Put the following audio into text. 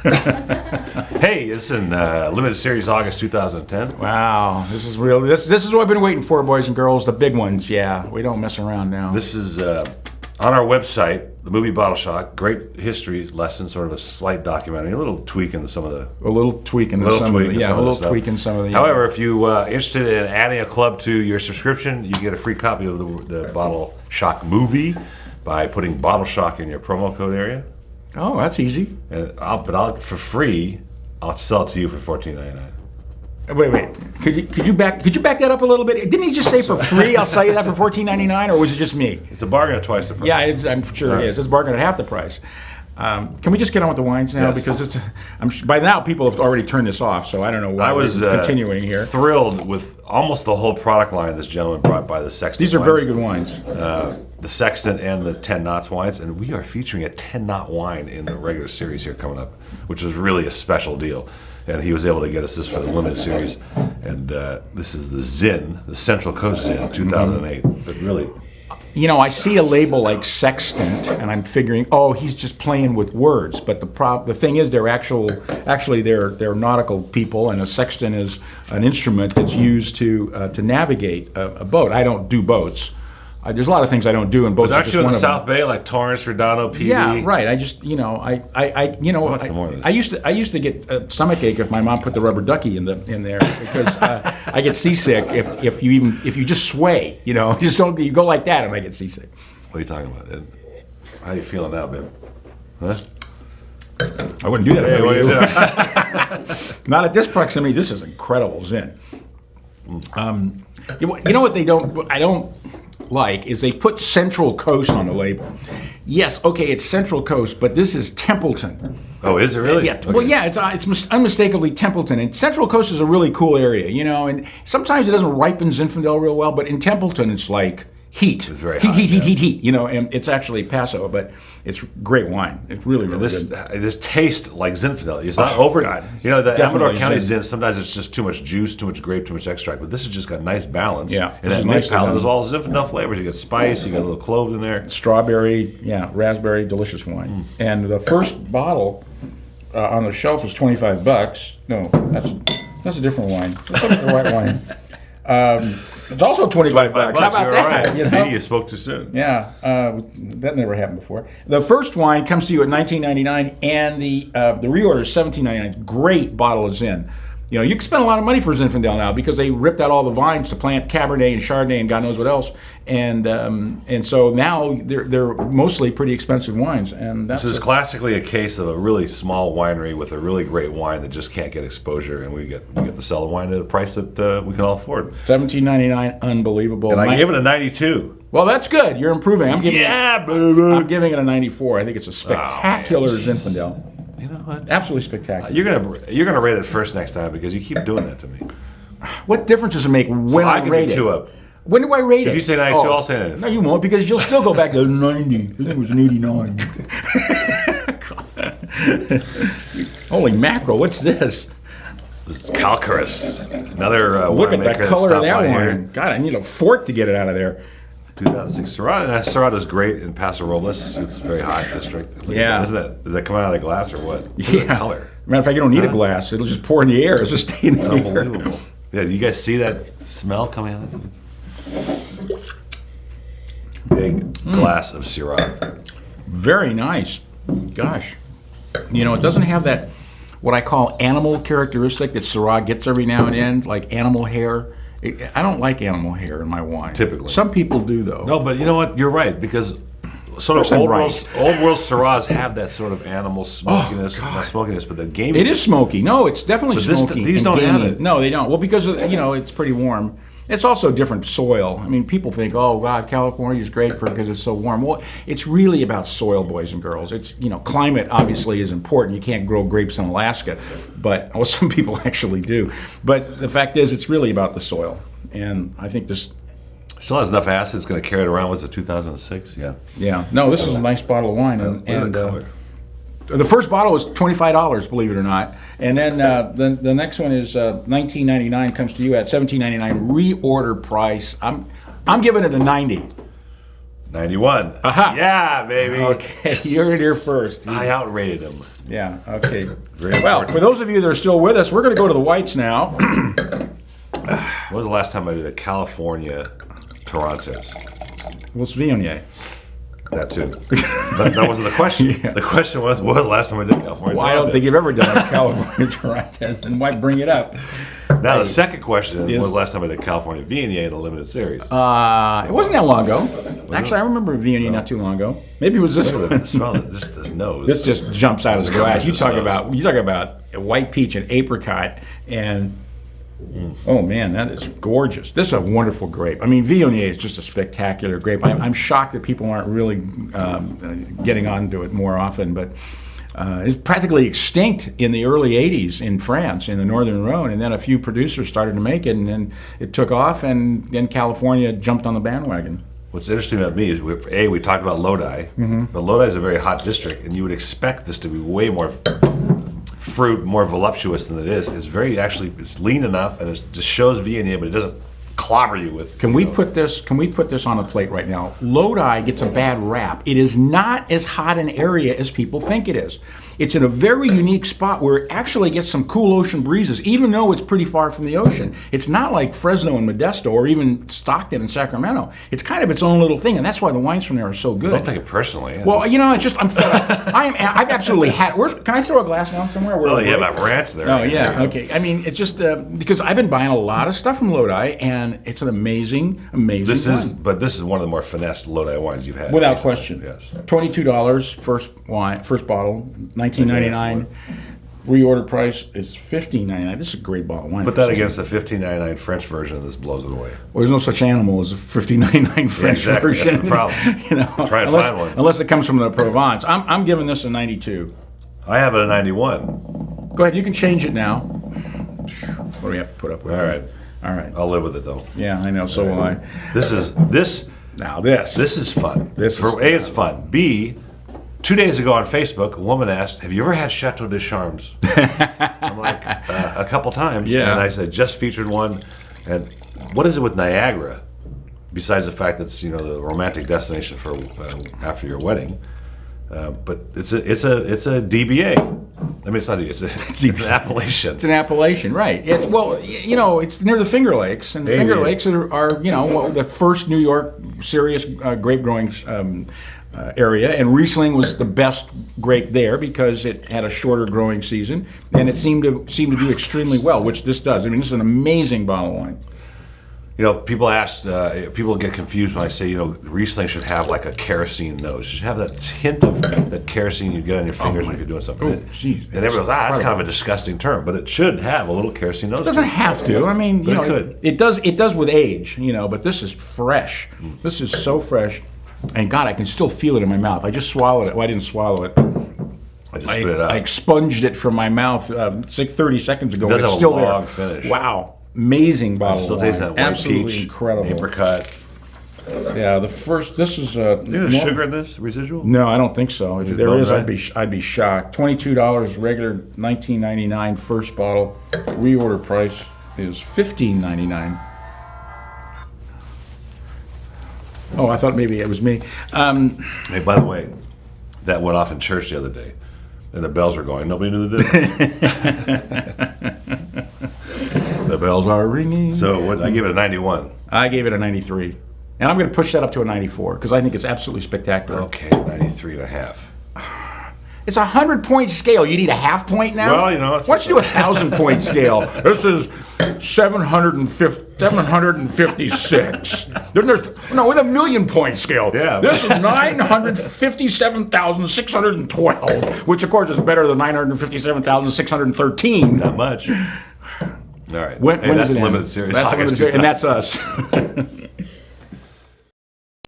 Hey, it's in limited series August 2010. Wow, this is real. This is what I've been waiting for, boys and girls. The big ones. Yeah, we don't mess around now. This is on our website, the movie Bottle Shock. Great history lesson, sort of a slight documentary, a little tweak in some of the. A little tweak in some of the. However, if you interested in adding a club to your subscription, you get a free copy of the Bottle Shock movie by putting Bottle Shock in your promo code area. Oh, that's easy. And I'll for free. I'll sell it to you for $14.99. Wait. Could you back that up a little bit? Didn't he just say for free? I'll sell you that for $14.99, or was it just me? It's a bargain at twice the price. Yeah, I'm sure it is. It's a bargain at half the price. Can we just get on with the wines now? Yes. Because by now people have already turned this off, so I don't know why we're continuing here. Thrilled with almost the whole product line this gentleman brought by the Sextant. These are very good wines. The Sextant and the 10 knots wines, and we are featuring a 10 knot wine in the regular series here coming up, which was really a special deal. And he was able to get us this for the limited series. And this is the Zin, the Central Coast Zin, 2008. But really, I see a label like Sextant, and I'm figuring, he's just playing with words. But the thing is, they're actually they're nautical people, and a sextant is an instrument that's used to navigate a boat. I don't do boats. There's a lot of things I don't do in boats. But aren't you in the South Bay, like Torrance, Redondo, PB? Yeah, right. I just, I used to get a stomach ache if my mom put the rubber ducky in there because I get seasick if you just sway, you go like that and I get seasick. What are you talking about, Ed? How are you feeling now, babe? Huh? I wouldn't do that if I were you. Not at this proximity. This is incredible Zin. You know what I don't like is they put Central Coast on the label. Yes, okay, it's Central Coast, but this is Templeton. Oh, is it really? Yeah. Okay. Well, yeah, it's unmistakably Templeton, and Central Coast is a really cool area, and sometimes it doesn't ripen Zinfandel real well, but in Templeton it's like heat. It's very heat, hot, heat, and it's actually Paso, but it's great wine. It's really good. This tastes like Zinfandel. It's not over. God. The Amador County Zin, sometimes it's just too much juice, too much grape, too much extract, but this has just got nice balance. Yeah. And that nice palate is all Zinfandel flavors. You got spice, you got a little clove in there. Strawberry, raspberry, delicious wine. And the first bottle on the shelf is $25. No, that's a different wine. That's the right wine. It's also $25. How about that? Right. See, you spoke too soon. Yeah, that never happened before. The first wine comes to you at $19.99, and the reorder is $17.99. Great bottle of Zin. You can spend a lot of money for Zinfandel now because they ripped out all the vines to plant Cabernet and Chardonnay and God knows what else, and so now they're mostly pretty expensive wines. And this is classically a case of a really small winery with a really great wine that just can't get exposure, and we get to sell the wine at a price that we can all afford. $17.99, unbelievable. And I gave it a 92. Well, that's good. You're improving. I'm giving it a 94. I think it's a spectacular Zinfandel. You know what? Absolutely spectacular. You're gonna rate it first next time because you keep doing that to me. What difference does it make when I rate it? Two up. When do I rate it? If you say 92, I'll say 94. No, you won't because you'll still go back to 90. I think it was an 89. Holy mackerel! What's this? This is Calcareous. Another look at the color of that wine. Here. God, I need a fork to get it out of there. 2006 Syrah. Syrah is great in Paso Robles. It's a very hot district. Yeah. Is that coming out of the glass or what? Yeah. The color. Matter of fact, you don't need a glass. It'll just pour in the air. It'll just stay in the air. Unbelievable. Yeah, do you guys see that smell coming out of it? Big glass of Syrah. Very nice. Gosh. It doesn't have that, what I call animal characteristic that Syrah gets every now and then, like animal hair. I don't like animal hair in my wine. Typically. Some people do, though. No, but you know what? You're right, because sort of old world Syrahs have that sort of animal smokiness. Not smokiness, but the gamey. It is smoky. No, it's definitely smoky. These don't have it. No, they don't. Well, because, it's pretty warm. It's also different soil. I mean, people think, oh, God, California is great because it's so warm. Well, it's really about soil, boys and girls. It's, climate obviously is important. You can't grow grapes in Alaska, but some people actually do. But the fact is, it's really about the soil. And I think this still has enough acid. It's going to carry it around. Was it 2006? Yeah. Yeah. No, this is a nice bottle of wine. And color. The first bottle was $25, believe it or not, and then the next one is $19.99. Comes to you at $17.99 reorder price. I'm giving it a 90. 91. Aha. Yeah, baby. Okay, you're in here first. I outrated him. Yeah, okay. Very Well, important. for those of you that are still with us, we're going to go to the whites now. When was the last time I did a California Toronto's? What's Viognier? That too. But that wasn't the question. Yeah. The question was, when was the last time I did California Well, I don't Toronto's? think you've ever done a California Toronto's, and why bring it up? Now, the second question is, when Yes. was the last time I did California Viognier in a limited series? It wasn't that long ago. Actually, I remember Viognier not too long ago. Maybe it was this one. Smell it. This nose. This just jumps out of the glass. You talk Smells. about white peach and apricot, and oh man, that is gorgeous. This is a wonderful grape. I mean, Viognier is just a spectacular grape. I'm shocked that people aren't really getting onto it more often, but. It's practically extinct in the early 80s in France, in the Northern Rhone, and then a few producers started to make it, and then it took off, and then California jumped on the bandwagon. What's interesting about me is, we talked about Lodi, but Lodi is a very hot district, and you would expect this to be way more fruit, more voluptuous than it is. It's it's lean enough, and it just shows Viognier, but it doesn't clobber you with. Can we put this on a plate right now? Lodi gets a bad rap. It is not as hot an area as people think it is. It's in a very unique spot where it actually gets some cool ocean breezes, even though it's pretty far from the ocean. It's not like Fresno and Modesto or even Stockton and Sacramento. It's kind of its own little thing, and that's why the wines from there are so good. Don't take it personally. Well, it's just I'm fed up. I've absolutely had. Can I throw a glass down somewhere? Oh, yeah, about rants there. Oh yeah, okay. I mean, it's just because I've been buying a lot of stuff from Lodi, and it's an amazing wine. This is one of the more finessed Lodi wines you've had. Without recently. question. Yes. $22 first bottle, $19.99. Reorder price is $15.99. This is a great bottle of wine. Put that against the $15.99 French version, this blows it away. Well, there's no such animal as a $15.99 French exactly. version. That's the problem. Try and find one. Unless it comes from the Provence. I'm giving this a 92. I have it at 91. Go ahead. You can change it now. What do we have to put up with? All right. All right. I'll live with it though. Yeah, I know. So will I. This is fun. It's fun. B, 2 days ago on Facebook, a woman asked, "Have you ever had Chateau de Charmes?" I'm like, a couple times. Yeah. And I said, just featured one. And what is it with Niagara? Besides the fact that it's the romantic destination for after your wedding, but it's a DBA. I mean, it's not. It's an appellation. It's an appellation, right? It's near the Finger Lakes, and the Finger Lakes are the first New York serious grape growing area, and Riesling was the best grape there because it had a shorter growing season, and it seemed to do extremely well, which this does. I mean, this is an amazing bottle of wine. People get confused when I say, Riesling should have like a kerosene nose. It should have that hint of that kerosene you get on your fingers when you're doing something. Oh, geez, and everybody goes, that's kind of a disgusting term, but it should have a little kerosene nose. It doesn't have to. I mean, But it could. it does with age, but this is fresh. This is so fresh. And God, I can still feel it in my mouth. I just swallowed it. Well, I didn't swallow it. I just spit it out. I expunged it from my mouth 30 seconds ago. It does It's have still a long there. finish. Wow. Amazing bottle Still of tastes wine. that white Absolutely peach, incredible. apricot. Yeah, this is Is there sugar in this residual? No, I don't think so. If there bone is, dry? I'd be shocked. $22 regular, $19.99 first bottle. Reorder price is $15.99. Oh, I thought maybe it was me. Hey, by the way, that went off in church the other day, and the bells were going. Nobody knew the difference. The bells are ringing. So I gave it a 91. I gave it a 93. And I'm going to push that up to a 94 because I think it's absolutely spectacular. Okay, 93 and a half. It's a 100-point scale. You need a half point now? Well, why don't you do a 1,000-point scale? This is 756. Then there's with a 1,000,000-point scale. Yeah. This is 957,612, which of course is better than 957,613. Not much. All right. When that's does it end? limited series. That's limited series, and that's us.